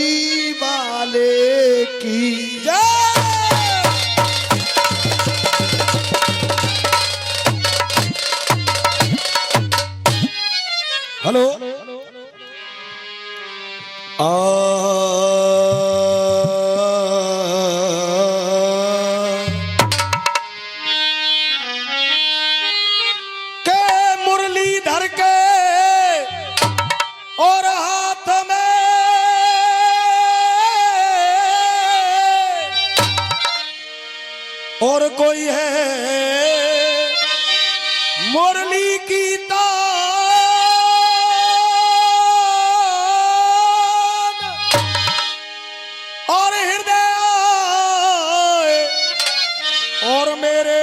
जी वाले की जय। हेलो के मुरलीधर के और हाथ में और कोई है मुरली की तान और हृदय और मेरे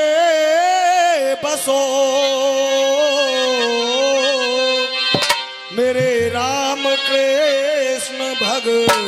बसो मेरे राम कृष्ण भगवान।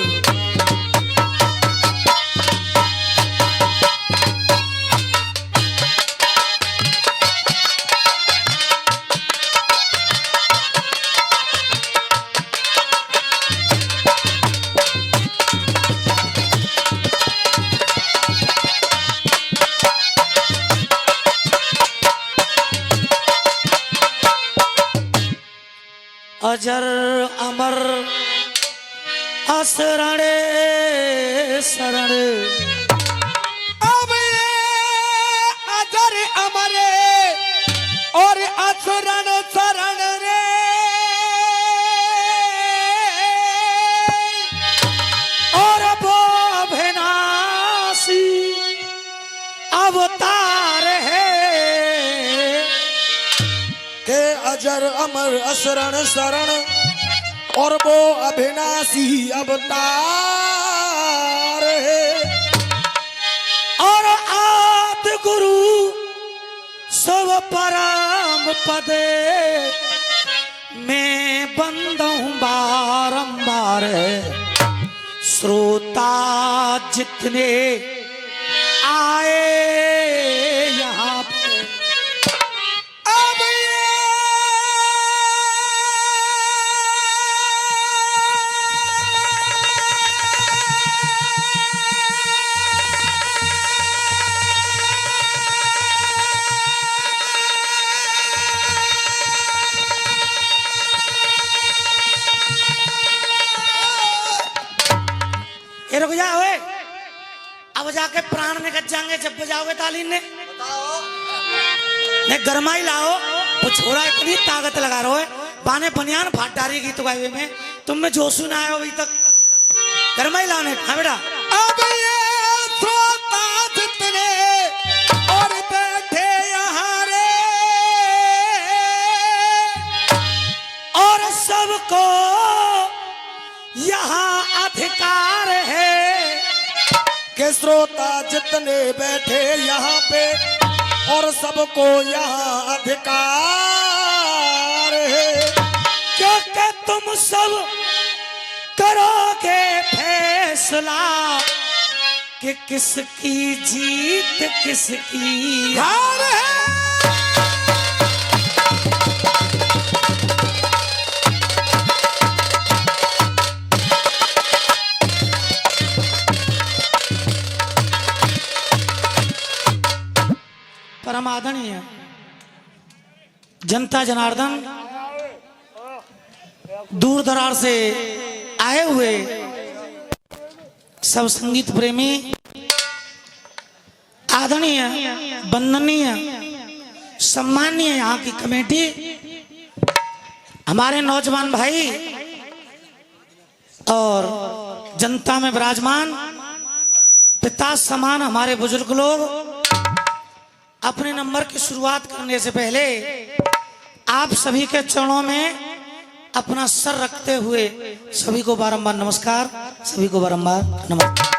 अजर अमर असरणे शरण अब ये अजर अमरे और असरण शरण रे और वो अविनाशी अवतार है के अजर अमर असरण शरण और वो अविनाशी अवतार है और आदि गुरु सब परम पदे मैं बंदूं बारंबार श्रोता जितने आए यहाँ पे अब ये ये रुक जा ओए, अब जाके प्राण निकल जाएंगे जब बजाओगे ताली ने गरमाई लाओ। वो छोरा इतनी ताकत लगा रहा है बाने बनियान फाट डारी गीत गाए में तुम में जोशु ना आयो अभी तक। गरमाई लाओ ने। हाँ बेटा अब ये श्रोता जितने और बैठे यहाँ रे और सबको यहाँ अधिकार है के श्रोता जितने बैठे यहाँ पे और सबको यहाँ अधिकार है क्योंकि तुम सब करोगे फैसला कि किसकी जीत किसकी हार है। परम आदरणीय जनता जनार्दन दूर दरार से आए हुए सब संगीत प्रेमी आदरणीय वंदनीय सम्मानीय यहाँ की कमेटी हमारे नौजवान भाई और जनता में विराजमान पिता समान हमारे बुजुर्ग लोग, अपने नंबर की शुरुआत करने से पहले आप सभी के चरणों में अपना सर रखते हुए सभी को बारंबार नमस्कार, सभी को बारंबार नमस्कार।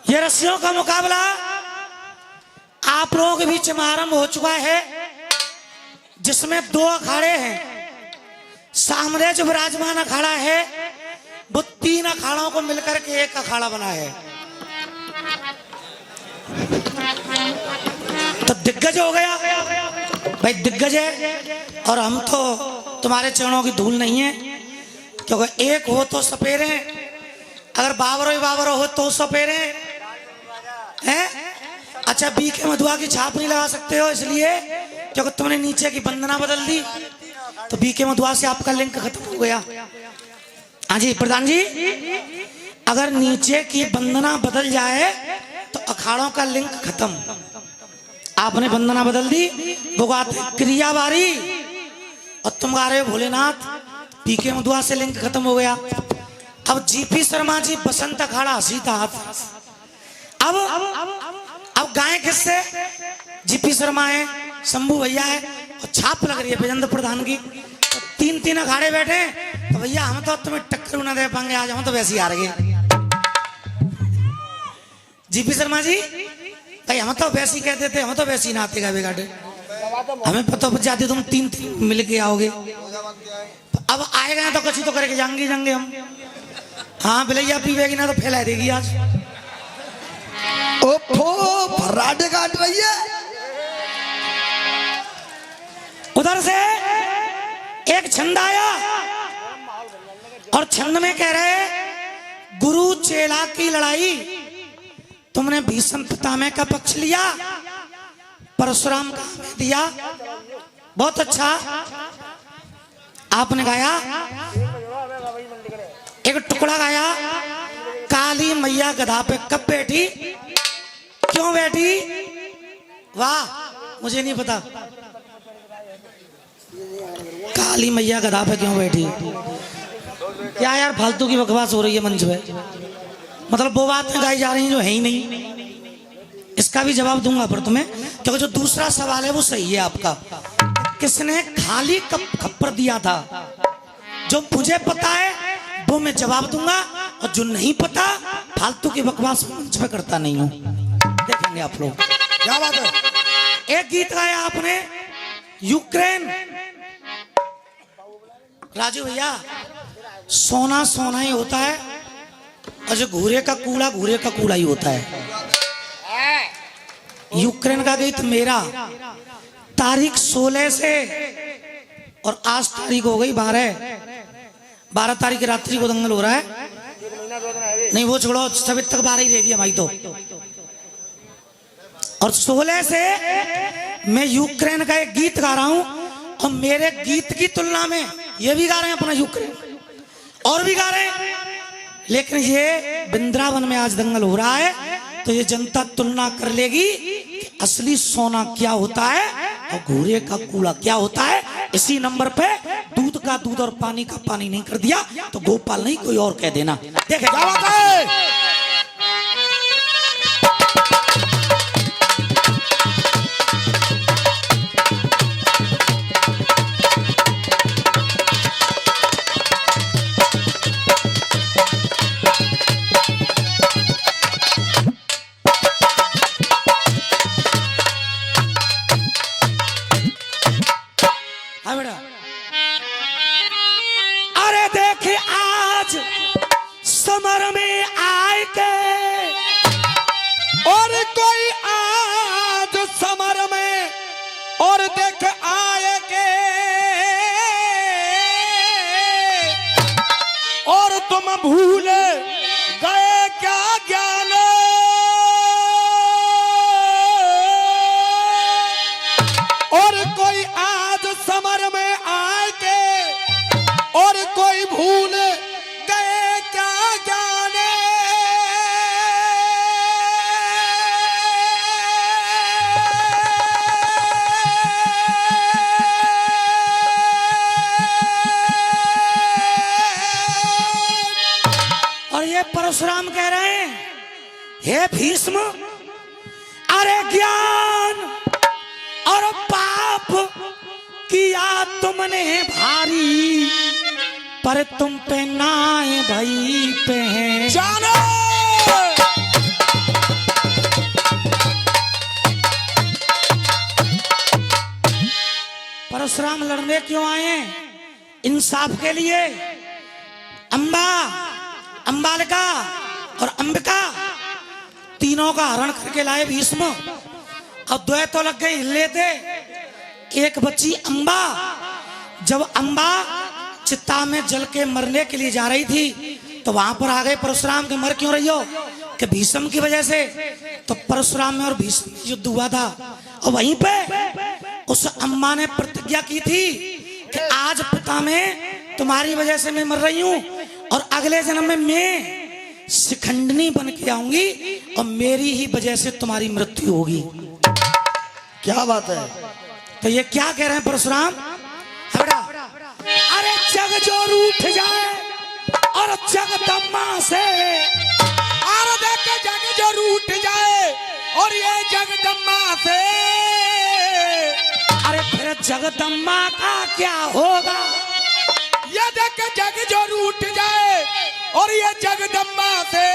ये रस्सियों का मुकाबला आप लोगों के बीच में आरंभ हो चुका है, जिसमें 2 अखाड़े हैं। सामने जो विराजमान अखाड़ा है वो 3 अखाड़ों को मिलकर के एक अखाड़ा बना है, तो दिग्गज हो गया भाई, दिग्गज है। और हम तो तुम्हारे चरणों की धूल नहीं है, क्योंकि एक हो तो सपेरे अगर बाबरो हो तो सपेरे हैं। अच्छा, बीके मधुआ की छाप नहीं लगा सकते हो इसलिए क्योंकि तुमने नीचे की वंदना बदल दी, तो बीके मधुआ से आपका लिंक खत्म हो गया। हाँ जी प्रधान जी, अगर नीचे की वंदना बदल जाए तो अखाड़ों का लिंक खत्म। आपने वंदना बदल दी, वो गाते क्रिया बारी और तुम गा रहे हो भोलेनाथ, पीके मधुआ से लिंक खत्म हो गया। अब जीपी शर्मा जी बसंत अखाड़ा सीता हाथ। अब गाएं किससे? जीपी शर्मा है, शंभू भैया है और छाप लग रही है विजेंद्र प्रधान की। तो तीन तीन अखाड़े बैठे तो भैया हम तो तुम्हें टक्कर ना दे पाएंगे, आज हम तो वैसे ही आ रहे। जीपी शर्मा जी भाई, हम तो वैसे ही कहते थे, हम तो वैसे ही नाते गा बेगाटे, हमें पता पड़ जाती तुम तीन तीन मिल के आओगे। अब आएगा तो कछु तो करके जाएंगे हम। हाँ बिलैया पीवेगी ना तो फैला देगी आज। फर्राटे काट रही है। उधर से एक छंद आया और छंद में कह रहे, गुरु चेला की लड़ाई, तुमने भीष्म पितामह का पक्ष लिया, परशुराम का हमें दिया। बहुत अच्छा आपने गाया। एक टुकड़ा गाया, काली मैया गधा पे कब बैठी, क्यों बैठी? वाह, मुझे नहीं पता काली मैया गधा पे क्यों बैठी। क्या यार फालतू की बकवास हो रही है मंच पे, मतलब वो बातें गाई जा रही हैं जो है ही नहीं। इसका भी जवाब दूंगा पर तुम्हें, क्योंकि जो दूसरा सवाल है वो सही है आपका। किसने खाली खप्पर दिया था, जो मुझे पता है वो मैं जवाब दूंगा, और जो नहीं पता फालतू की बकवास मंच पे करता नहीं हूं। देखेंगे आप लोग। क्या बात है? एक गीत गाया आपने यूक्रेन, राजू भैया, सोना सोना ही होता है और जो घूरे का कूड़ा ही होता है। यूक्रेन का गीत मेरा, तारीख 16 से और आज तारीख हो गई 12 तारीख की रात्रि को दंगल हो रहा है। नहीं वो छोड़ो, सभी तक 12 ही रहेगी हमारी तो। और 16 से मैं यूक्रेन का एक गीत गा रहा हूं, और मेरे गीत की तुलना में ये भी गा रहे हैं अपना यूक्रेन, और भी गा रहे हैं। लेकिन ये वृंदावन में आज दंगल हो रहा है, तो ये जनता तुलना कर लेगी कि असली सोना क्या होता है और घूरे का कूड़ा क्या होता है। इसी नंबर पे दूध का दूध और पानी का पानी नहीं कर दिया तो गोपाल नहीं कोई और कह देना। देखे क्या बात है। अरे देखे आज समर में आए के, और कोई आज समर में और देख आए के, और तुम भूल गए क्या ज्ञान, और कोई आज समर में आए के, और कोई भूल गए क्या ज्ञान। और ये परशुराम कह रहे हैं, हे भीष्म, अरे ज्ञान और पाप किया तुमने भारी, पर तुम पे नाए भाई पे हैं जानो। परशुराम लड़ने क्यों आए? इंसाफ के लिए। अंबालिका और अंबिका तीनों का हरण करके लाए भीष्म। अब द्वै तो लग गए हिले थे, एक बच्ची अंबा। जब अंबा चिता में जल के मरने के लिए जा रही थी तो वहां पर आ गए परशुराम के मर क्यों रही हो कि भीष्म की वजह से। तो परशुराम में और भीष्म में युद्ध हुआ था और वहीं पे उस अम्मा ने प्रतिज्ञा की थी कि आज पिता में तुम्हारी वजह से मैं मर रही हूं और अगले जन्म में मैं शिखंडनी बन के आऊंगी और मेरी ही वजह से तुम्हारी मृत्यु होगी। क्या बात है। तो ये क्या कह रहे हैं परशुराम? अरे जग जो रूठ जाए और जगदम्बा से, और देख जग जो रूठ जाए और ये जगदम्बा से, अरे फिर जगदम्बा का क्या होगा? ये देख जग जो रूठ जाए और ये जगदम्बा से,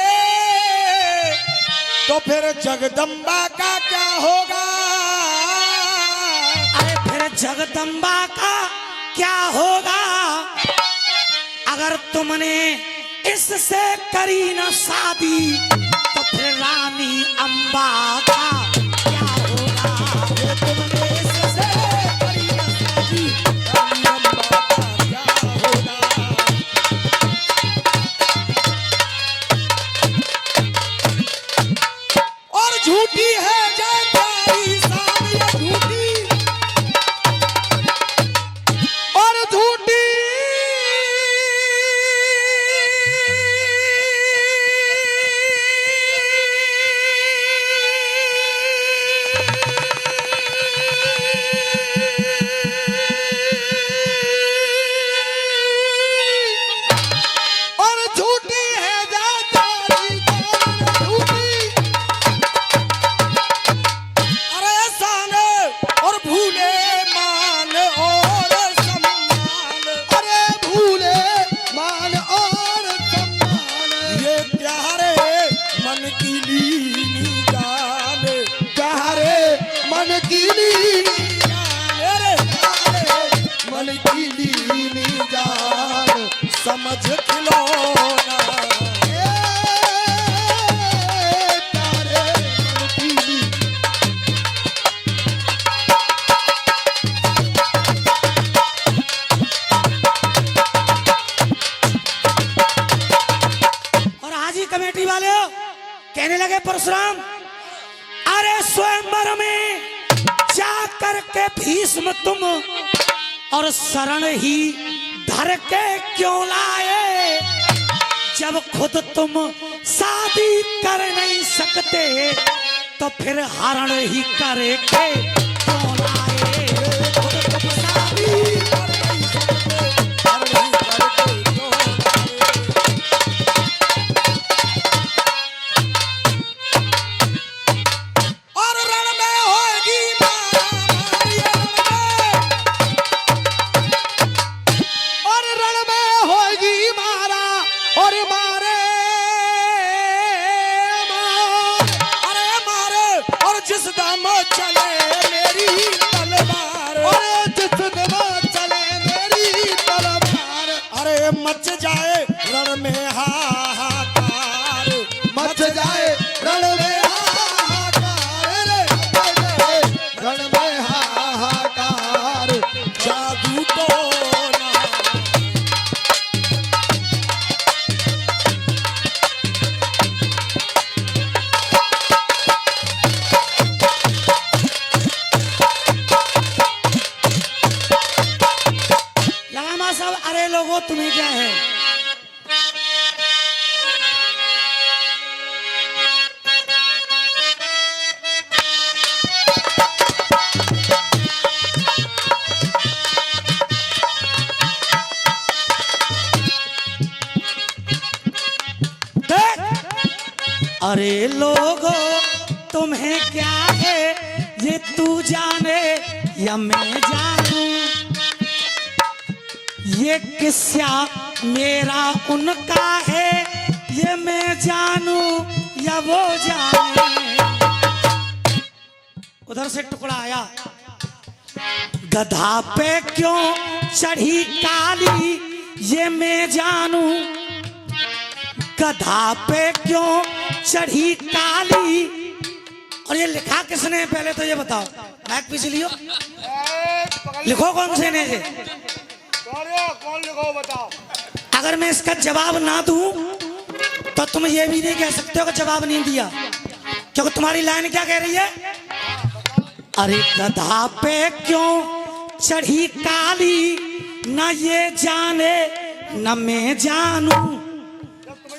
तो फिर जगदम्बा का क्या होगा? अरे फिर जगदम्बा का क्या होगा अगर तुमने इससे करी न शादी, तो फिर रानी अम्बा का क्या होगा? तुमने इससे करी न शादी, रानी अम्बा का क्या होगा? और झूठी है जय प्यारी शान, ये झूठी और झूठी और झूठी है जय प्यारी शान, झूठी अरे शान और भूले मान और सम्मान, अरे भूले मान और सम्मान, ये प्यारे मन की लीनी जान, प्यारे मन की लीनी जान, अरे प्यारे मन की लीनी जान, समझ खिलौना, प्यारे मन की लीनी। और हाजी कमेटी वाले हो कहने लगे परशुराम, अरे स्वयंवर में जा करके भीष्म तुम और शरण ही धर के क्यों लाए? जब खुद तुम शादी कर नहीं सकते तो फिर हरण ही करके क्यों लाए? खुद तुम शादी कर नहीं सकते, हरण ही करके क्यों लाए? और रण में होगी मारामारी, और रण में होगी मारा और मारे अरे मारे, और जिस दम चले मेरी तलवार, और जिस दम चले मेरी तलवार, अरे मच जाए रण में हाहाकार, मच जाए रण में हाहाकार, रे रण में हाहाकार, जादू टोना। लगामा साहब, अरे लोगों तुम्हें क्या है? अरे लोगो तुम्हें क्या है ये तू जाने या मैं जानूं, ये किस्सा मेरा उनका है ये मैं जानूं या वो जाने। उधर से टुकड़ा आया, गधा पे क्यों चढ़ी काली ये मैं जानूं, गधा पे क्यों चढ़ी काली। और ये लिखा किसने पहले तो ये बताओ, माइक पीछे लियो, लिखो कौन से ने? कौन लिखो बताओ। अगर मैं इसका जवाब ना दूं तो तुम ये भी नहीं कह सकते हो कि जवाब नहीं दिया, क्योंकि तुम्हारी लाइन क्या कह रही है? अरे गधा पे क्यों चढ़ी काली, ना ये जाने न मैं जानू।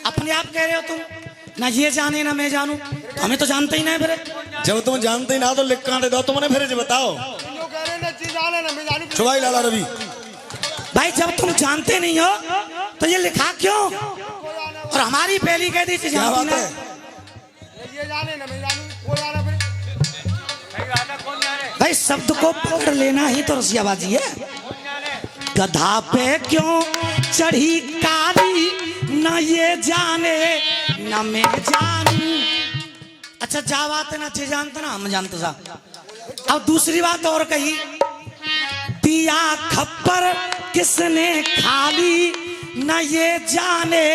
अपने आप कह रहे हो तुम, ना ये जाने ना मैं जानू, तो हमें तो जानते ही नहीं फिर। जब तुम जानते ही ना तो लिख कहाँ दे दो तुमने, फिर जी बताओ। चुवाई लाला रवि भाई जब तुम जानते नहीं हो तो ये लिखा क्यों? और हमारी पहली कह दी थी क्या जानती बात ना। है? भाई शब्द को पकड़ लेना ही तो रसियाबाजी है। गधा पे क्यों चढ़ी काली, ना ये जाने ना मैं जानू। अच्छा जा बात है ना, जे जानते ना हम जानते सा। अब दूसरी बात और कही, दिया खप्पर किसने खाली, ना ये जाने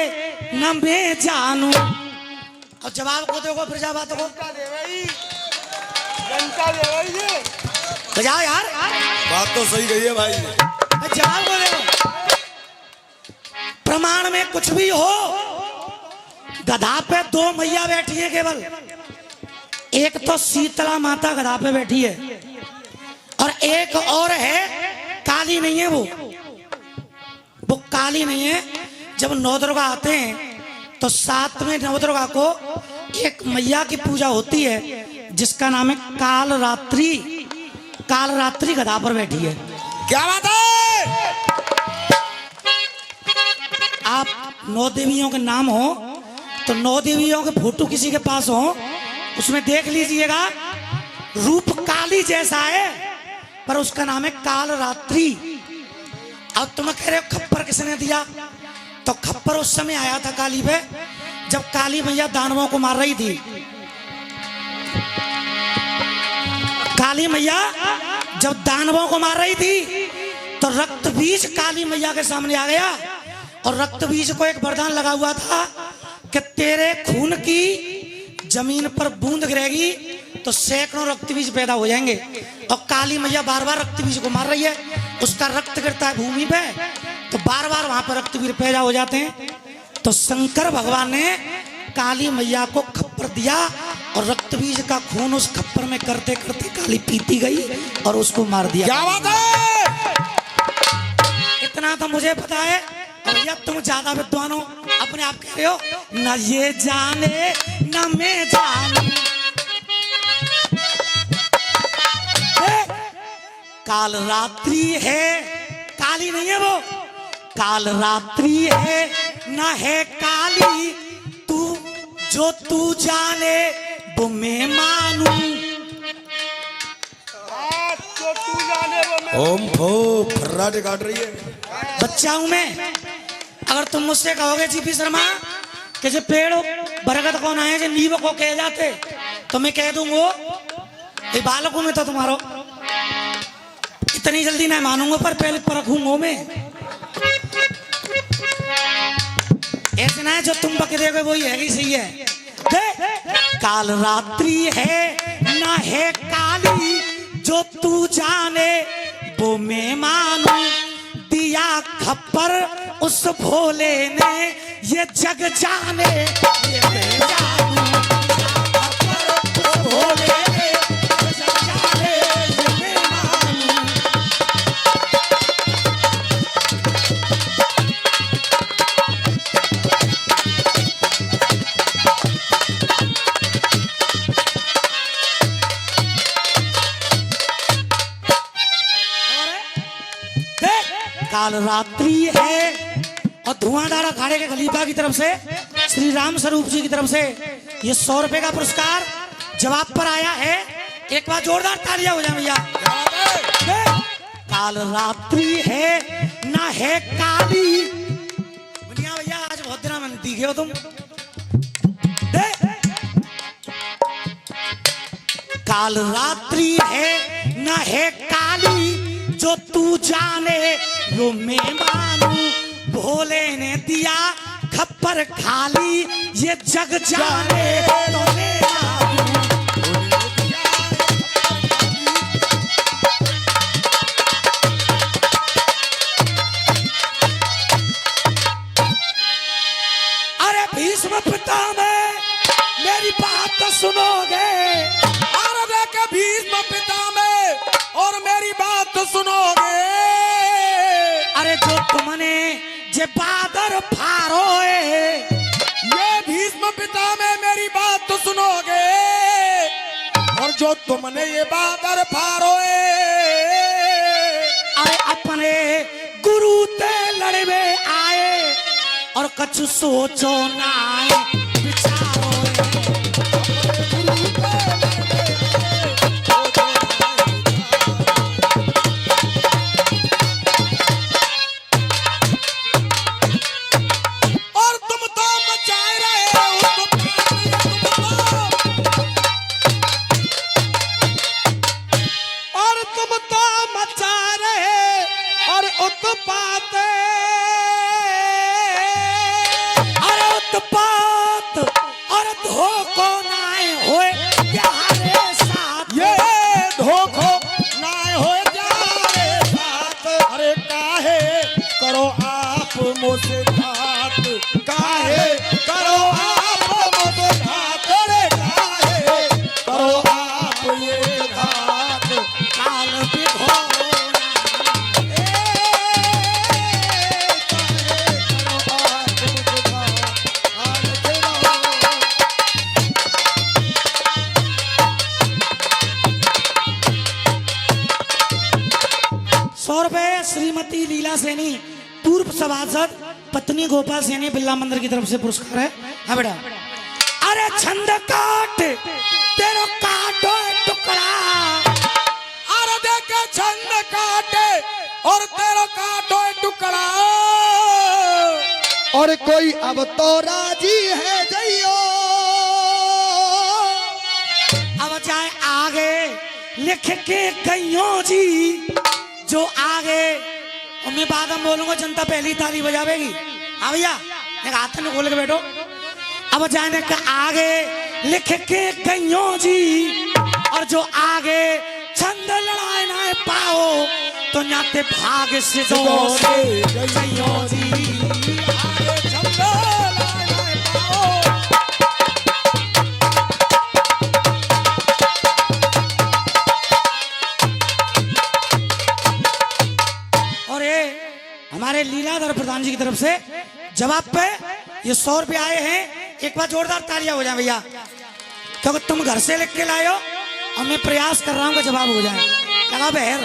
ना मैं जानू। अब जवाब को देखो फिर जा बात को बजाओ यार, बात तो सही गई है भाई। जवाब को देखो। प्रमाण में कुछ भी हो, गधा पे दो मैया बैठी है केवल। एक तो शीतला माता गधा पे बैठी है, और एक और है, काली नहीं है वो काली नहीं है। जब नवदुर्गा आते हैं तो साथ में नवदुर्गा को एक मैया की पूजा होती है जिसका नाम है कालरात्रि। कालरात्रि गधा पर बैठी है। क्या बात है? आप नौ देवियों के नाम हो तो नौ देवियों के फोटो किसी के पास हो, उसमें देख लीजिएगा, रूप काली जैसा है पर उसका नाम है कालरात्रि। अब तुम कह रहे हो खप्पर किसने दिया, तो खप्पर उस समय आया था काली पे जब काली मैया दानवों को मार रही थी। काली मैया जब दानवों को मार रही थी तो रक्त बीज काली मैया के सामने आ गया, और रक्त बीज को एक वरदान लगा हुआ था कि तेरे खून की जमीन पर बूंद गिरेगी तो सैकड़ों रक्त बीज पैदा हो जाएंगे। और काली मैया बार बार रक्त बीज को मार रही है, उसका रक्त गिरता है भूमि पे तो बार बार वहां पर रक्त बीज पैदा हो जाते हैं। तो शंकर भगवान ने काली मैया को खप्पर दिया, और रक्त बीज का खून उस खप्पर में करते करते काली पीती गई और उसको मार दिया। क्या बात है? इतना तो मुझे पता है। और भैया तुम ज्यादा विद्वान हो, अपने आप कह रहे हो ना ये जाने ना मैं जानू। काल रात्रि है, काली नहीं है वो, काल रात्रि है ना है काली, तू जो तू जाने वो मैं मानू। ओम फो फर्राटे काट रही है। बच्चा हूं मैं। अगर तुम मुझसे कहोगे जीपी शर्मा कि जो पेड़ बरगद कौन आए जो नींव को कह जाते, तो मैं कह दूंगा ये बालकों में तो तुम्हारो इतनी जल्दी नहीं मानूंगा, पर पहले परखूंगा मैं। ऐसे ना है जो तुम बक दोगे वही है कि सही है। काल रात्रि है ना है काली, जो तू जाने वो मैं मानू। दिया खप्पर उस भोले ने, ये जग जाने ये मैं जानू। खप्पर उस भोले ने, ये जग जाने ये मैं मानू। काल रात्रि है, और धुआंधार अखाड़े के खलीफा की तरफ से श्री राम स्वरूप जी की तरफ से ये 100 रुपए का पुरस्कार जवाब पर आया है। एक बार जोरदार तालियां हो जाए भैया। काल रात्रि है ना है काली, भैया आज बहुत दिनों में दिखे हो तुम। काल रात्रि है ना है काली, जो तू जाने वो मैं मानू। भोले ने दिया खप्पर खाली, ये जग जाने तो मैं मानू। अरे भीष्म जे बादर फारोए। ये भीष्म पिता में मेरी बात तो सुनोगे, और जो तुमने ये बादर फारोए, अरे अपने गुरु ते लड़वे आए और कछु सोचो ना विचारो। और तुम तो मचाए रहे हो, और तुम तो मचा रहे और उत्पात, अरे उत्पात और धोखो नाए होए प्यारे साथ। ये धोखो ना हो जाए साथ। अरे काहे करो आप मुझसे घात, काहे करो आप मुझसे घात, अरे काहे करो आप ये घात। काल बिघोना ₹100 श्रीमती लीला सैनी, पूर्व सभासद, पत्नी गोपाल सैनी, बिरला मंदिर की तरफ से पुरस्कार है। हाँ बेटा। अरे छंद काट तेरो काटो टुकड़ा, अरे देखे छंद काटे और तेरा काटो टुकड़ा, और कोई अब तो राजी है जइयो। अब जाए आगे लिख के गइयों जी, जो आगे और मैं बाद में बोलूंगा, जनता पहली ताली बजावेगी। हाँ भैया, एक हाथ में खोल के बैठो। अब जाने का आगे लिख के गइयों जी, और जो आगे छंद लड़ाए ना पाओ तो नाते भाग से जोरे गइयों जी। आगे छंद लाए पाओ। और ये हमारे लीलाधर प्रधान जी की तरफ से जवाब पे ये ₹100 आए हैं। एक बार जोरदार तालियां हो जाए भैया, क्योंकि तुम घर से लिख के लाए हो और मैं प्रयास कर रहा हूं कि जवाब हो जाए। लगा बहर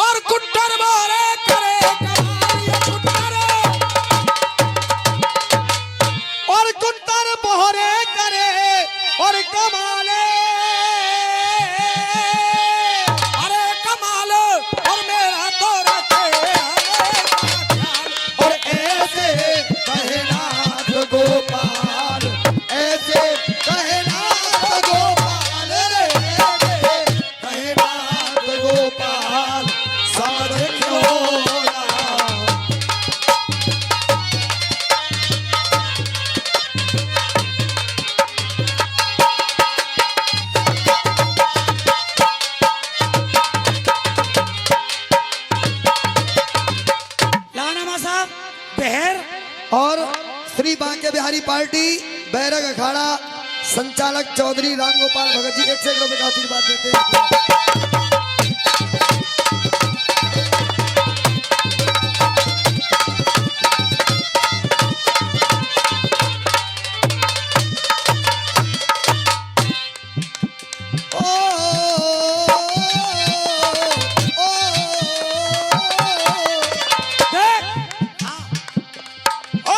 और कुट्टर बोले करे कमाल, कुट्टर और कुट्टर बोरे करे और कमाले, अरे कमाल और मेरा तो रखे और ऐसे कहनाथ गोपाल, ऐसे कहनाथ गोपाल रे, कहनाथ गोपाल समझ क्यों ना। लगाना मा साहब बहर। और श्री बांके बिहारी पार्टी बैरक अखाड़ा संचालक चौधरी रामगोपाल भगत जी 1 रुपए का आशीर्वाद देते हैं। ओ, ओ, देख ओ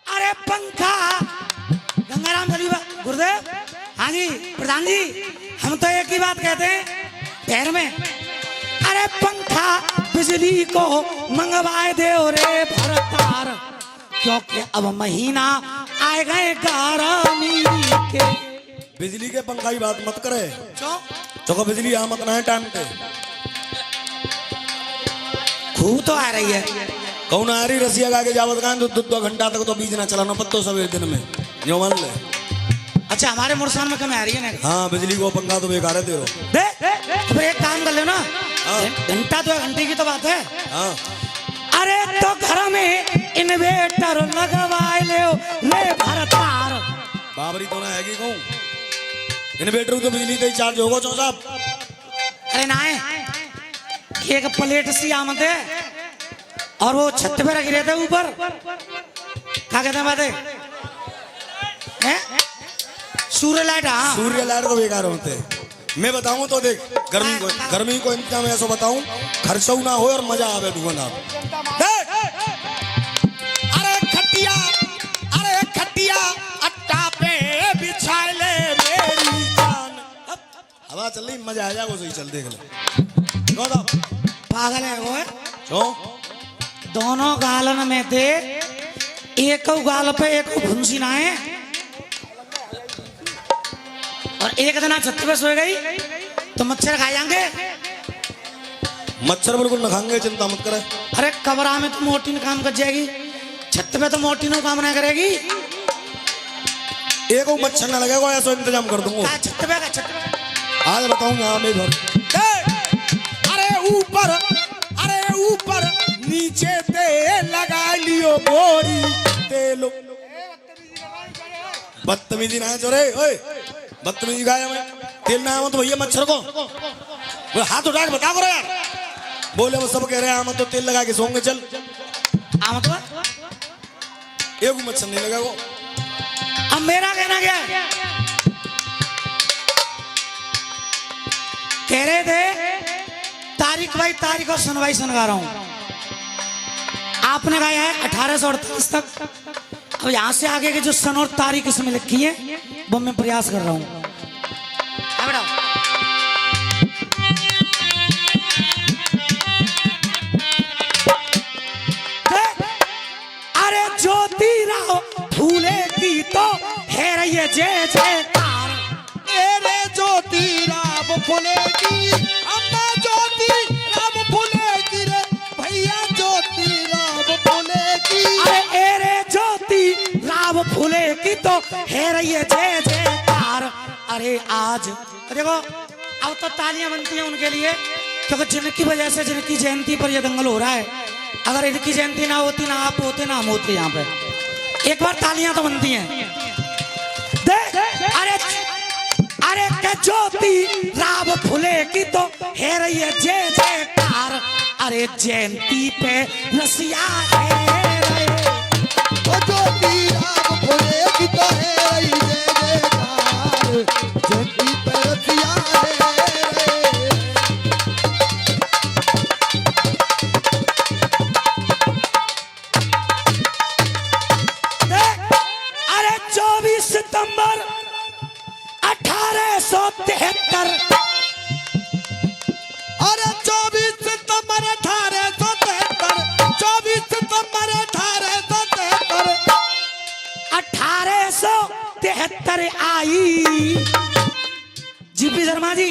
अरे पंखा गंगाराम दलीबा गुरुदेव। हाँ जी प्रधान जी, हम तो एक ही बात कहते हैं पैर में, अरे पंखा बिजली को मंगवाए दे रे भरतार, क्योंकि अब महीना आए गए गारामी के। बिजली के पंखा की बात मत करे, क्यों? तो बिजली यहाँ मत ना है टाइम पे। खूब तो आ रही है। कौन आ रही रसिया का के जावत का 2 घंटा तक तो बीज ना चलाना पत्तो सवेरे दिन में जो मान ले। अच्छा हमारे मुरसान में कम आ रही है ना। हाँ बिजली को पंखा तो बेकार है तेरो। दे तो एक काम कर लो ना, हाँ। घंटा तो 1 घंटे की तो बात है। हाँ अरे तो घर में इन्वेटर लगवाए ले रे भरतार। बाबरी तो ना हैगी कहूँ इन्वेटर तो बिजली का चार्ज होगा चौ साहब। अरे ना एक प्लेट सी आमद है और वो छत पे रख रहे थे ऊपर, क्या कहते हैं बात है? सूर्य लाइट। हाँ सूर्य लाइट तो बेकार होते हैं। मैं बताऊं तो देख गर्मी को इंतजाम ऐसा बताऊं खर्चा ना हो और मजा आवे दुकानदार। अरे खटिया अट्टा पे बिछाए ले मेरी जान। हवा चल रही मजा आ जाएगा सही चल देख ले। पागल है वो। क्यों? दोनों गालन में थे एक गाल पे एक भुंसी ना है और एक दिन छत पे सो गई तो मच्छर खा जाएंगे। मच्छर बिल्कुल न खाएंगे चिंता मत करे। अरे कमरा में तो मोटी ने काम कर जाएगी, छत पे तो मोटी ने काम नहीं करेगी। एक मच्छर ना लगेगा ऐसा इंतजाम कर दूंगा। छत पे का छत पे आज बताऊंगा मेरे घर। अरे ऊपर नीचे तेल लगा लियो बोरी तेलो। बदतमीजी ना है चोरे, ओए बदतमीजी गाया मैं तेल ना आया तो भैया मच्छर को वो हाथ उठा के बता करो यार। बोले वो सब कह रहे हैं तो तेल लगा के सोंगे चल। एक मच्छर नहीं लगा वो। अब मेरा कहना क्या है? कह रहे थे तारीख बाई तारीख और सन बाई सन गा रहा हूं। आपने गाया है 1838 तक। अब यहां से आगे के जो सन और तारीख इसमें लिखी है वो मैं प्रयास कर रहा हूं। अरे ज्योतिराव फूले की तो है रही जय जयकार। अरे ज्योतिराव फूले की अम्मा ज्योतिराव फूले की रे भैया ज्योतिराव फूले की। अरे ज्योतिराव फूले की तो है रही जय जयकार। अरे आज देखो अब तो तालियां बनती हैं उनके लिए क्योंकि जिनकी वजह से जिनकी जयंती पर यह दंगल हो रहा है। अगर इनकी जयंती ना होती ना आप होते ना हम होते यहाँ पे एक बार तालियां तो बनती हैं। अरे के ज्योतिराव फूले की तो है रही है जय जयकार। अरे जयंती पे रसिया है ज्योतिराव फूले की तो है रही जय जयकार। जयंती पे रसिया है। अरे 24 सितंबर 1873। अरे 24 सितंबर 1873। 24 सितंबर 1873। 1873 आई। जीपी शर्मा जी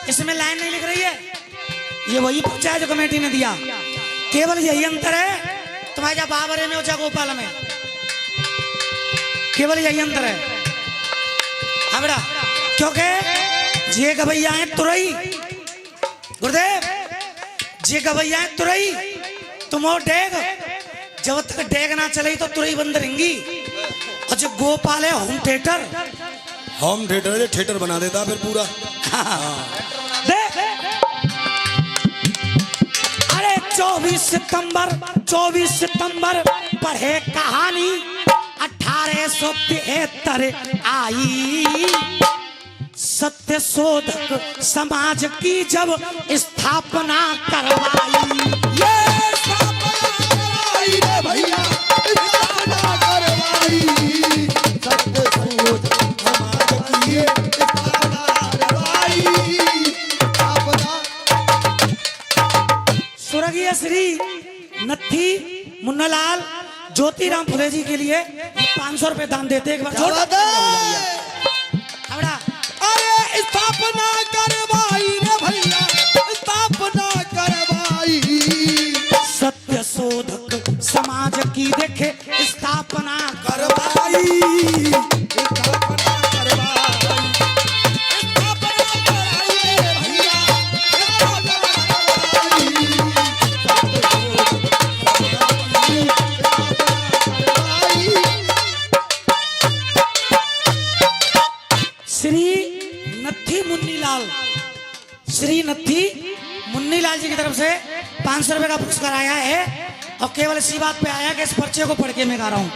इसमें लाइन नहीं लिख रही है, ये वही पंचायत कमेटी ने दिया। केवल यही अंतर है तुम्हारे बाबरे में और गोपाल में, केवल यही अंतर है। हाँ बेटा क्योंकि जे गवैया है तुरई गुरुदेव, जे गवैया है तुरई तुम और डेग, जब तक डेग ना चले तो तुरई बंद रहेंगी। और जो गोपाल है home theatre, home theatre theatre बना देता फिर पूरा। अरे 24 सितंबर पढ़े कहानी 1873 आई। सत्य शोधक समाज की जब स्थापना करवाई। ये स्थापना करवाई रे भैया, स्थापना करवाई। सत्य संयोजक समाज की स्थापना करवाई। स्वर्गीय श्री नत्थी मुन्नालाल ज्योतिराव फूले जी के लिए 500 रुपए दान देते एक बार जोर। अरे स्थापना करवाई रे भैया, स्थापना करवाई। सत्य शोधक समाज की देखे स्थापना करवाई। स्थापना करवाई। स्थापना करवाई रे भैया, स्थापना करवाई। नत्थी मुन्नीलाल, श्री नत्थी मुन्नीलाल जी की तरफ से 500 रुपए का पुरस्कार आया है। और केवल इसी बात पे आया कि इस पर्चे को पढ़ के मैं गा रहा हूँ।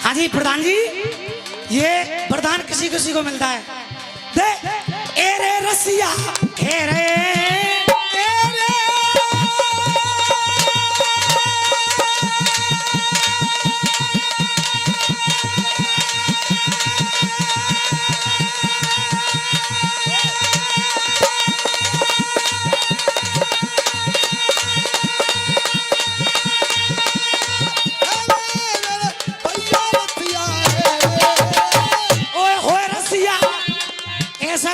हाँ जी प्रधान जी, ये वरदान किसी किसी को मिलता है। दे ए रे रसिया हे रे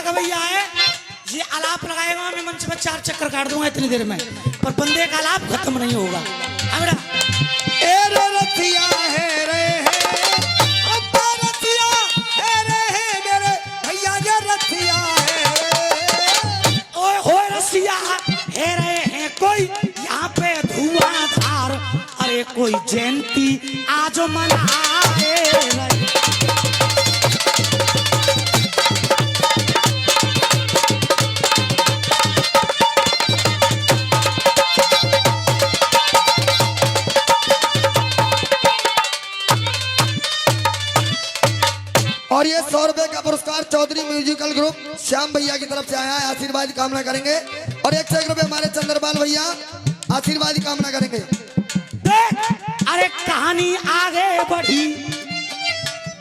भैया है, ये आलाप लगाएगा, मैं मंच पर 4 चक्कर काट दूंगा इतनी देर में, पर बंदे का आलाप खत्म नहीं होगा। ए रे रथिया है रे अब्बा रथिया है रे मेरे भैया ये रथिया है। ओए होए रसिया है रे है कोई यहाँ पे धुआंधार, अरे कोई जयंती आज मनाए रे। और ये 100 रुपए का पुरस्कार चौधरी म्यूजिकल ग्रुप श्याम भैया की तरफ से आया है, आशीर्वाद की कामना करेंगे। और 101 रुपए हमारे चंद्रपाल भैया आशीर्वाद की कामना करेंगे। अरे कहानी आगे बढ़ी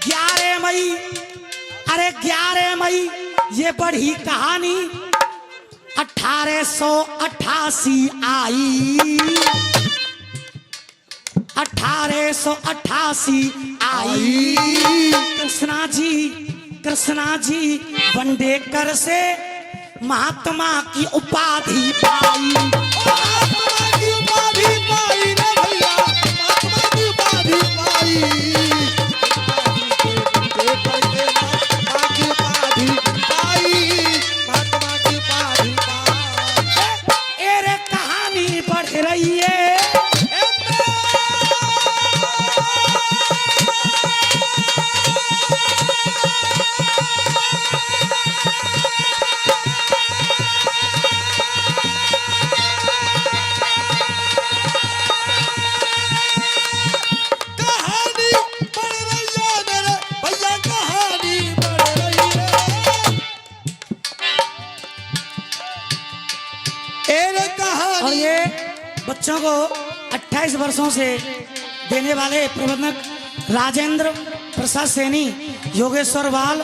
11 मई, अरे 11 मई ये बढ़ी कहानी 1888 आई, 1888 आई। कृष्णा जी वंडेकर से महात्मा की उपाधि पाई, महात्मा की उपाधि पाई रे भैया, महात्मा की उपाधि पाई, महात्मा की उपाधि पाई, महात्मा की उपाधि पाई। अरे कहानी बढ़ रही है और ये बच्चों को 28 वर्षों से देने वाले प्रबंधक राजेंद्र प्रसाद सैनी, योगेश्वर बाल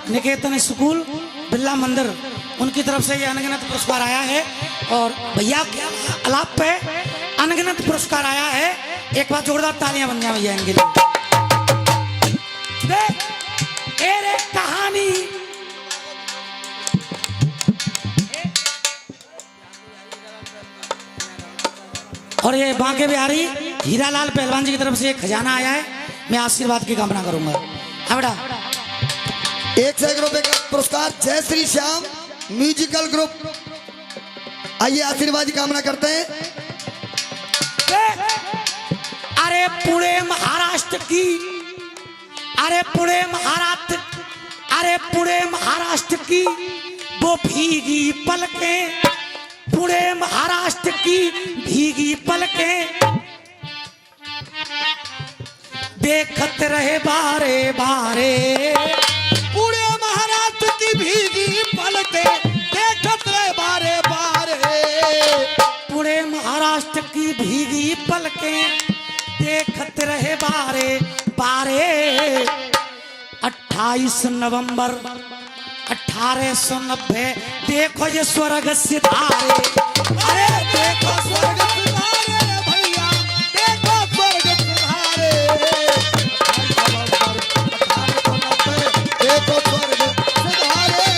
निकेतन स्कूल बिरला मंदिर, उनकी तरफ से ये अनगिनत पुरस्कार आया है। और भैया के अलाप पे अनगिनत पुरस्कार आया है। एक बार जोरदार तालियां बन जाए भैया इनके लिए। रे कहानी और ये बांके बिहारी हीरालाल पहलवान जी की तरफ से एक खजाना आया है, मैं आशीर्वाद की कामना करूंगा। बेटा 101 रुपए का पुरस्कार जय श्री श्याम म्यूजिकल ग्रुप, आइए आशीर्वाद की कामना करते हैं। अरे पुणे महाराष्ट्र की, अरे पुणे महाराष्ट्र, अरे पुणे महाराष्ट्र की वो भीगी पलकें, पुणे महाराष्ट्र की भीगी पलकें देखत रहे बारे बारे, पुणे महाराष्ट्र की भीगी पलकें देखत रहे बारे बारे, पुणे महाराष्ट्र की भीगी पलकें देखत रहे बारे बारे। 28 नवंबर 1890 देखो ये स्वर्ग सितारे, अरे देखो स्वर्ग सितारे भैया, देखो स्वर्ग सितारे, देखो स्वर्ग सितारे,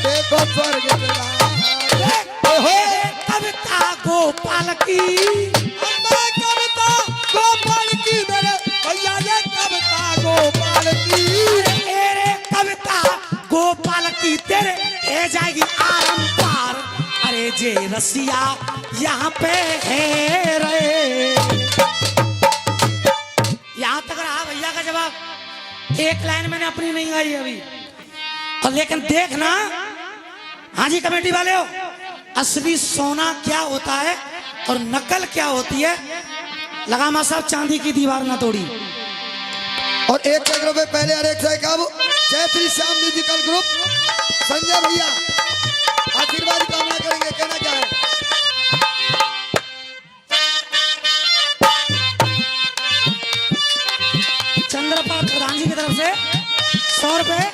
देखो स्वर्ग सितारे। कविता गोपाल की, कविता गोपाल की मेरे भैया, ये कविता गोपाल की, कविता गोपाल की तेरे है जाएगी आरम पार। अरे जे रसिया यहाँ पे है रे, यहाँ तक रहा भैया का जवाब। एक लाइन मैंने अपनी नहीं गाई अभी, और लेकिन देखना हाँ जी कमेटी वाले हो, असली सोना क्या होता है और नकल क्या होती है, लगामा साहब चांदी की दीवार ना तोड़ी। और 1 रुपए पहले और 1 से कब जय श्री श्याम म्यूजिकल ग्रुप संजय भैया आशीर्वाद कामना करेंगे, कहना क्या है। चंद्रपाल प्रधान जी की तरफ से 100 रुपए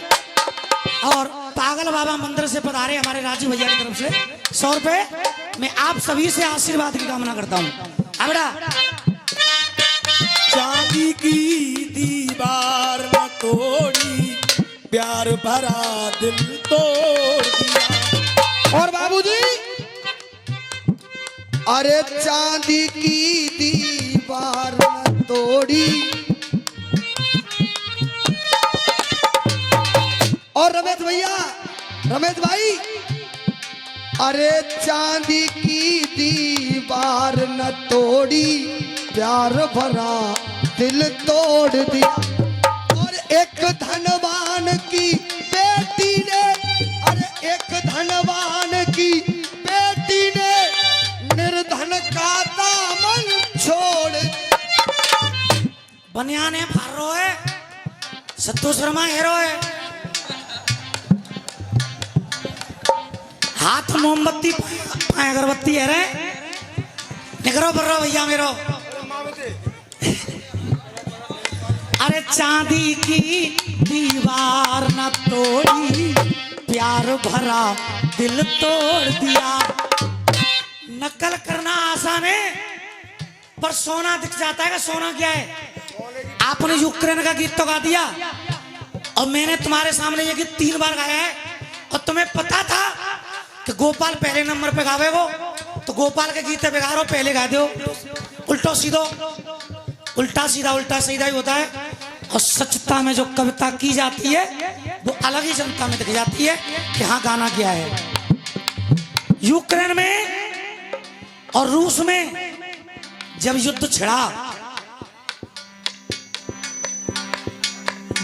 और पागल बाबा मंदिर से पधारे हमारे राजीव भैया की तरफ से 100 रुपए। मैं आप सभी से आशीर्वाद की कामना करता हूँ। बेटा चांदी की दीवार न तोड़ी, प्यार भरा दिल तोड़ दिया। और बाबूजी अरे चांदी की दीवार न तोड़ी। और रमेश भैया, रमेश भाई, अरे चांदी की दीवार न तोड़ी, प्यार भरा दिल तोड़ दिया। और एक धनवान की बेटी ने, अरे एक धनवान की बेटी ने निर्धन का दामन छोड़। बनियाने फारो है, सत्तू शर्मा हीरो है, हाथ मोमबत्ती पाए अगरबत्ती है रे, निकरो बर्रो भैया मेरो। अरे चांदी की दीवार न तोड़ी, प्यार भरा दिल तोड़ दिया। नकल करना आसान है पर सोना दिख जाता है। सोना क्या है? आपने यूक्रेन का गीत तो गा दिया और मैंने तुम्हारे सामने ये गीत 3 बार गाया है और तुम्हें पता था कि गोपाल पहले नंबर पे गावेगो, तो गोपाल के गीत बेगारो पहले गा दो। उल्टो सीधो, उल्टा सीधा उल्टा सीधा ही होता है। और सच्चता में जो कविता की जाती है वो अलग ही जनता में दिख जाती है कि हाँ गाना क्या है। यूक्रेन में और रूस में जब युद्ध छिड़ा,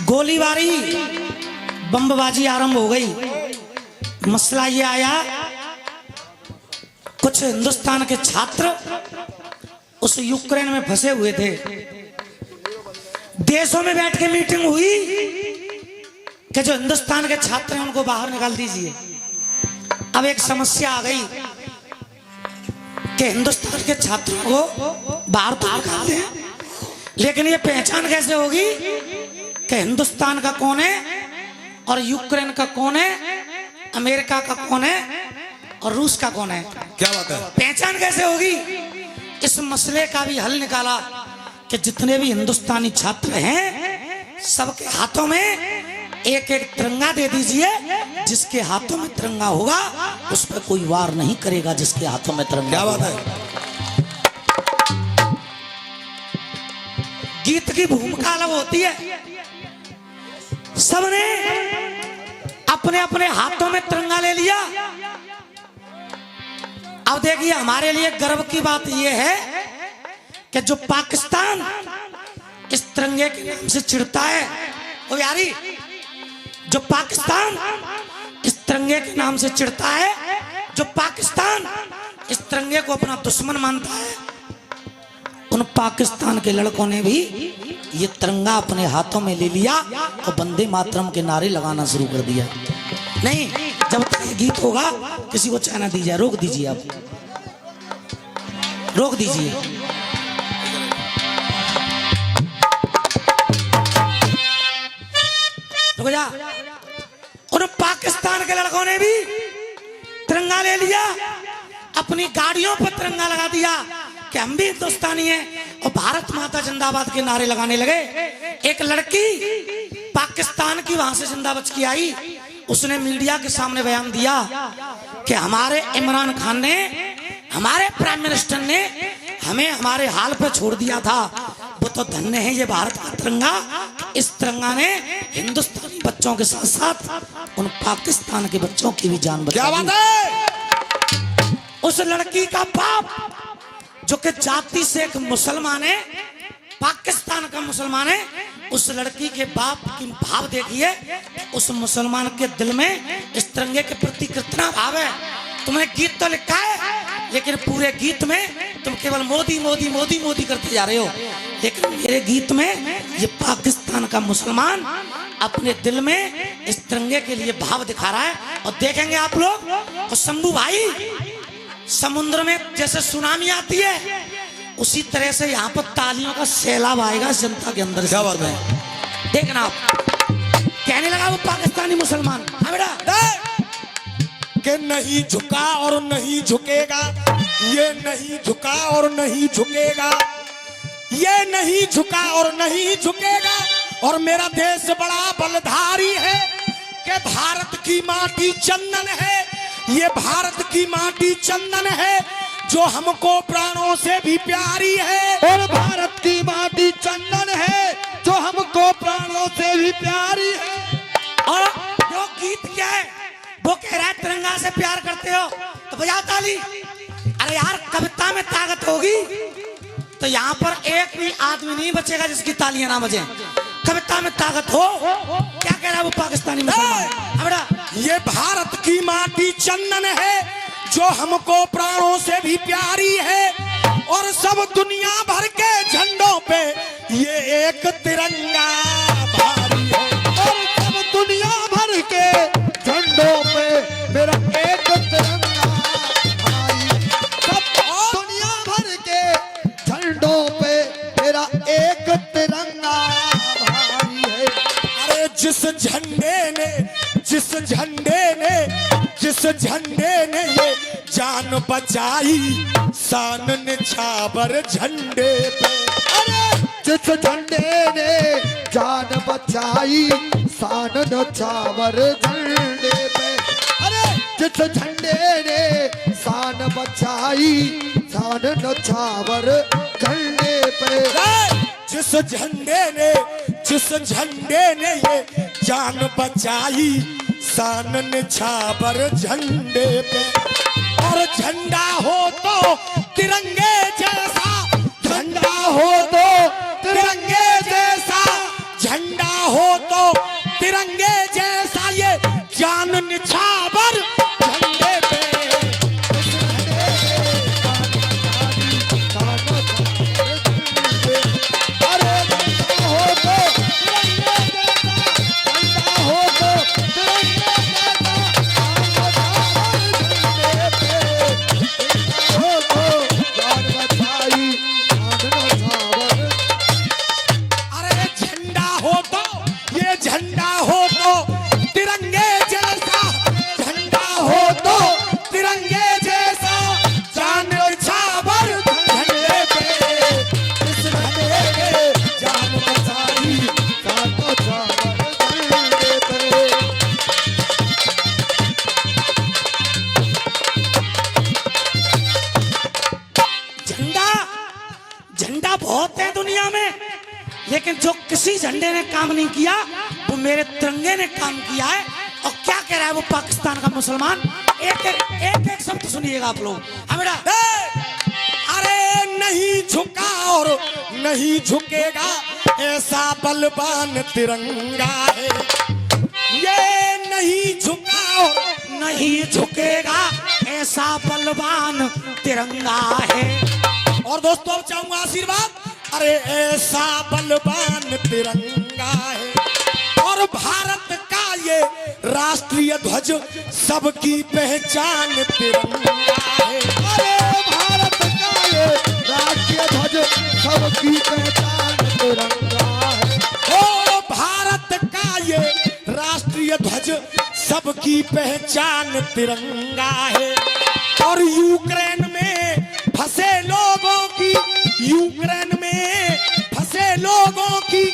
गोलीबारी बमबाजी आरंभ हो गई। मसला ये आया, कुछ हिंदुस्तान के छात्र उस यूक्रेन में फंसे हुए थे। देशों में बैठ के मीटिंग हुई कि जो हिंदुस्तान के छात्र हैं उनको बाहर निकाल दीजिए। अब एक समस्या आ गई कि हिंदुस्तान के छात्रों को बाहर तो निकाल दें, लेकिन ये पहचान कैसे होगी कि हिंदुस्तान का कौन है और यूक्रेन का कौन है, अमेरिका का कौन है और रूस का कौन है? क्या बात है? पहचान कैसे होगी? इस मसले का भी हल निकाला कि जितने भी हिंदुस्तानी छात्र हैं सबके हाथों में एक एक तिरंगा दे दीजिए। जिसके हाथों में तिरंगा होगा उस पर कोई वार नहीं करेगा, जिसके हाथों में तिरंगा। क्या बात है? गीत की भूमिका अलग होती है। सबने अपने अपने हाथों में तिरंगा ले लिया। अब देखिए, हमारे लिए गर्व की बात यह है कि जो पाकिस्तान इस तिरंगे के नाम से चिढ़ता है, ओ यारी, जो पाकिस्तान इस तिरंगे के नाम से चिढ़ता है, जो पाकिस्तान इस तिरंगे को अपना दुश्मन मानता है, उन पाकिस्तान के लड़कों ने भी ये तिरंगा अपने हाथों में ले लिया और वंदे मातरम के नारे लगाना शुरू कर दिया। नहीं, जब तक ये गीत होगा किसी को चाहना दीजिए, रोक दीजिए, आप रोक दीजिए। रुक जा। और पाकिस्तान के लड़कों ने भी तिरंगा ले लिया, अपनी गाड़ियों पर तिरंगा लगा दिया कि हम भी हिंदुस्तानी हैं और भारत माता जिंदाबाद के नारे लगाने लगे। एक लड़की पाकिस्तान की वहां से जिंदा बच के आई, उसने मीडिया के सामने बयान दिया कि हमारे इमरान खान ने, हमारे प्राइम मिनिस्टर ने हमें हमारे हाल पे छोड़ दिया था। वो तो धन्य है ये भारत का तिरंगा, इस तिरंगा ने हिंदुस्तानी बच्चों के साथ साथ उन पाकिस्तान के बच्चों की भी जान बचाई। क्या बात है? उस लड़की का बाप जो कि जाति से एक मुसलमान है, पाकिस्तान का मुसलमान है, उस लड़की के बाप की भाव देखिए, उस मुसलमान के दिल में इस तिरंगे के प्रति कितना भाव है। तुम्हें गीत तो लिखा है, लेकिन पूरे गीत में तुम केवल मोदी मोदी मोदी मोदी करते जा रहे हो, लेकिन मेरे गीत में ये पाकिस्तान का मुसलमान अपने दिल में इस तिरंगे के लिए भाव दिखा रहा है। और देखेंगे आप लोग, और शंभू भाई, समुद्र में जैसे सुनामी आती है, उसी तरह से यहाँ पर तालियों का सैलाब आएगा जनता के अंदर। क्या बात है? देखना आप, कहने लगा वो पाकिस्तानी मुसलमान, हाँ बेटा, कि नहीं झुका और नहीं झुकेगा, ये नहीं झुका और नहीं झुकेगा, ये नहीं झुका और नहीं झुकेगा। और मेरा देश बड़ा बलधारी है कि भारत की माटी चंदन है, ये भारत की माटी चंदन है जो हमको प्राणों से भी प्यारी है। और भारत की माटी चंदन है जो हमको प्राणों से भी प्यारी है। और जो गीत क्या है, वो कह रहा है तिरंगा से प्यार करते हो तो बजाओ ताली। अरे यार, कविता में ताकत होगी तो यहाँ पर एक भी आदमी नहीं बचेगा जिसकी तालियां ना बजे। कविता में ताकत हो, क्या कह रहा है वो पाकिस्तानी मुसलमान? ये भारत की माटी चंदन है जो हमको प्राणों से भी प्यारी है, और सब दुनिया भर के झंडों पे ये एक तिरंगा भारी है। और सब दुनिया भर के झंडों पे मेरा एक तिरंगा भाई। सब दुनिया भर के झंडों पे मेरा एक तिरंगा भाई है। अरे जिस झंडे ने ये जान बचाई, शान निछावर झंडे पे। अरे जिस झंडे ने जान बचाई, शान निछावर झंडे पे। अरे जिस झंडे ने शान बचाई, शान निछावर झंडे पे। जिस झंडे ने ये जान बचाई, शान निछावर झंडे पे। और झंडा हो तो तिरंगे जैसा, झंडा हो तो तिरंगे जैसा, झंडा हो तो तिरंगे जैसा, ये जान निछावर झंडे पे। झंडा हो तो तिरंगे जैसा, झंडा हो तो तिरंगे जैसा, जान निछावर झंडे पे। इस झंडे पे जान बचाई, जान निछावर झंडे पे। झंडा बहुत है दुनिया में, लेकिन जो किसी झंडे ने काम नहीं किया वो मेरे तिरंगे ने काम किया है। और क्या कह रहा है वो पाकिस्तान का मुसलमान? एक शब्द सुनिएगा आप लोग। अरे नहीं झुका और नहीं झुकेगा, ऐसा बलवान तिरंगा है। ये नहीं झुका और नहीं झुकेगा, ऐसा बलवान तिरंगा है। और दोस्तों अब चाहूंगा आशीर्वाद। अरे ऐसा बलवान तिरंगा है, और भारत का ये राष्ट्रीय ध्वज सबकी पहचान तिरंगा है। अरे भारत का ये राष्ट्रीय ध्वज सबकी पहचान तिरंगा है। ओ भारत का ये राष्ट्रीय ध्वज सबकी पहचान तिरंगा है। और यूक्रेन में फंसे लोगों की, यूक्रेन में फंसे लोगों की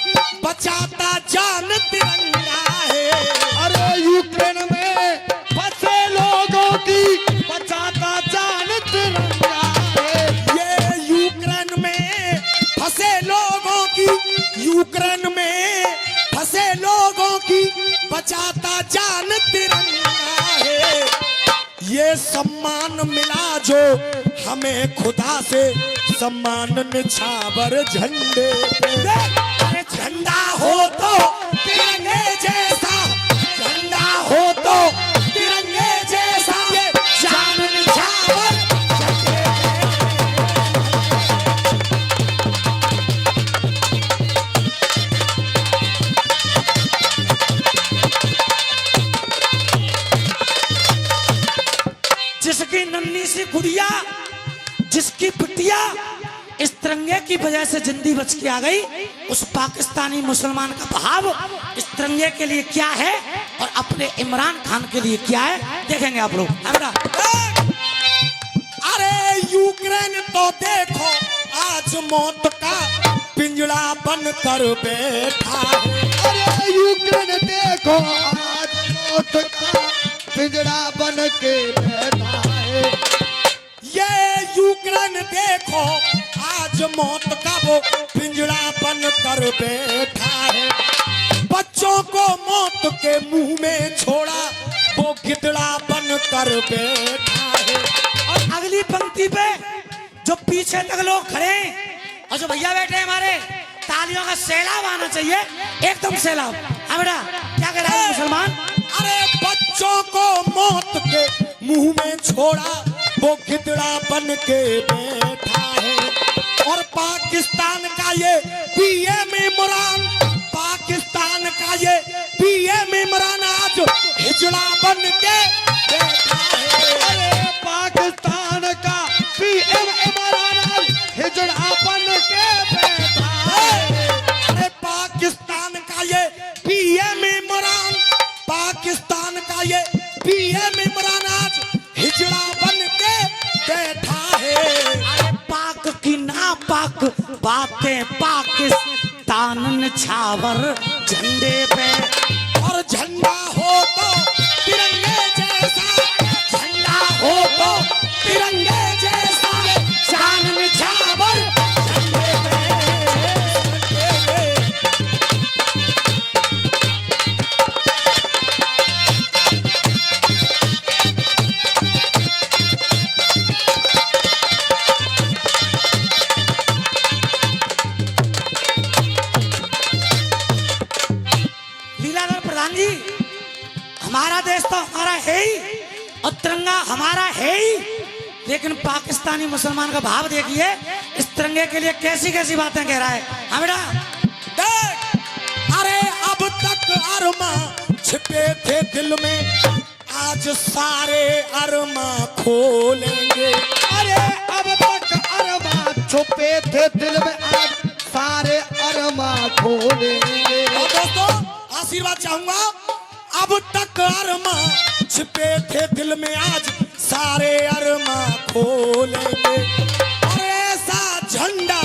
बचाता जान तिरंगा है। अरे यूक्रेन में फंसे लोगों की बचाता जान तिरंगा है। ये यूक्रेन में फंसे लोगों की, यूक्रेन में फंसे लोगों की बचाता जान तिरंगा है। ये सम्मान मिला जो हमें खुदा से, सम्मान निछावर झंडे पे। अरे झंडा हो तो तिरंगे जैसा, झंडा हो तो तिरंगे जैसा, ये जान निछावर झंडे जिसकी नन्ही सी गुड़िया, जिसकी बिटिया इस तिरंगे की वजह से जिंदगी बच के आ गई, उस पाकिस्तानी मुसलमान का भाव इस तिरंगे के लिए क्या है और अपने इमरान खान के लिए क्या है, देखेंगे आप लोग। अरे यूक्रेन तो देखो आज मौत का पिंजड़ा बनकर बैठा है। अरे यूक्रेन देखो आज मौत का पिंजड़ा बन के बैठा है। ये यूक्रेन देखो आज मौत का वो पिंजड़ा बनकर बैठा है। बच्चों को मौत के मुंह में छोड़ा वो गिदड़ा बनकर बैठा है। और अगली पंक्ति पे जो पीछे तक लोग खड़े हैं और जो भैया बैठे हैं हमारे, तालियों का सैलाब आना चाहिए, एकदम सैलाब। हाँ बेटा, क्या कह रहा है मुसलमान? अरे बच्चों को मौत के मुंह में छोड़ा वो गिदड़ा बन के बैठा है। और पाकिस्तान का ये पीएम इमरान, पाकिस्तान का ये पीएम इमरान आज हिजड़ा बन के बैठा है। अरे पाकिस्तान का पीएम इमरान आज हिजड़ा बन के बैठा है। अरे पाकिस्तान का ये पीएम इमरान, पाकिस्तान का ये पीएम इमरान आज हिजड़ा बन के बैठा है। अरे पाक की नापाक बातें पाकिस्तान निछावर झंडे पे। और झंडा हो तो तिरंगे जैसा, झंडा हो तो तिरंगे जैसा, शान निछावर झंडे पे। लीलाधर प्रधान जी, हमारा देश तो हमारा है ही और तिरंगा हमारा है ही, लेकिन पाकिस्तानी मुसलमान का भाव देखिए, इस तिरंगे के लिए कैसी कैसी बातें कह रहा है। हाँ बेटा, देख, अरे अब तक अरमा छिपे थे दिल में, आज सारे अरमा खोलेंगे। अरे अब तक अरमा छुपे थे दिल में, आज सारे अरमा खोलेंगे। और दोस्तों आशीर्वाद चाहूंगा, अब तक अरमा छिपे थे दिल में, आज सारे अरमा खोलेंगे। और ऐसा झंडा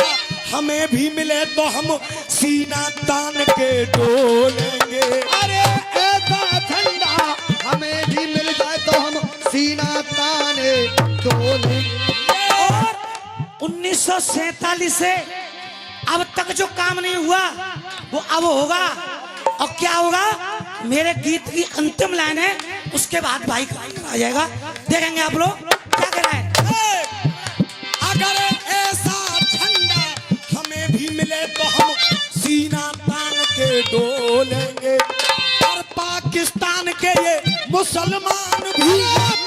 हमें भी मिले तो हम सीना तान के डोलेंगे। अरे ऐसा झंडा हमें भी मिल जाए तो हम सीना ताने डोलेंगे। और 1947 से अब तक जो काम नहीं हुआ वो अब होगा। और क्या होगा, मेरे गीत की अंतिम लाइन है, उसके बाद भाई का आ जाएगा, देखेंगे आप लोग क्या कह रहे हैं। अगर ऐसा झंडा हमें भी मिले तो हम सीना तान के डोलेंगे। और पाकिस्तान के ये मुसलमान भी,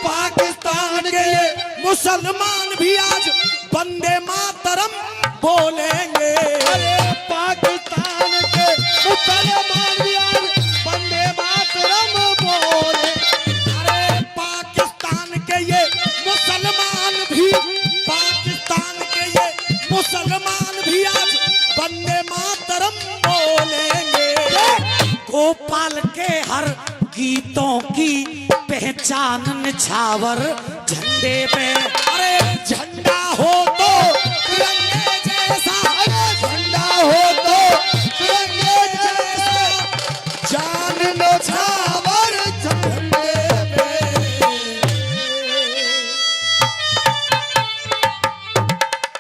पाकिस्तान के ये मुसलमान भी आज वंदे मातरम बोलेंगे। अरे पाकिस्तान के मुसलमान भी आज वंदे मातरम बोले। अरे पाकिस्तान के ये मुसलमान भी, पाकिस्तान के ये मुसलमान भी आज वंदे मातरम बोलेंगे। गोपाल के हर गीतों की पहचान निछावर झंडे पे।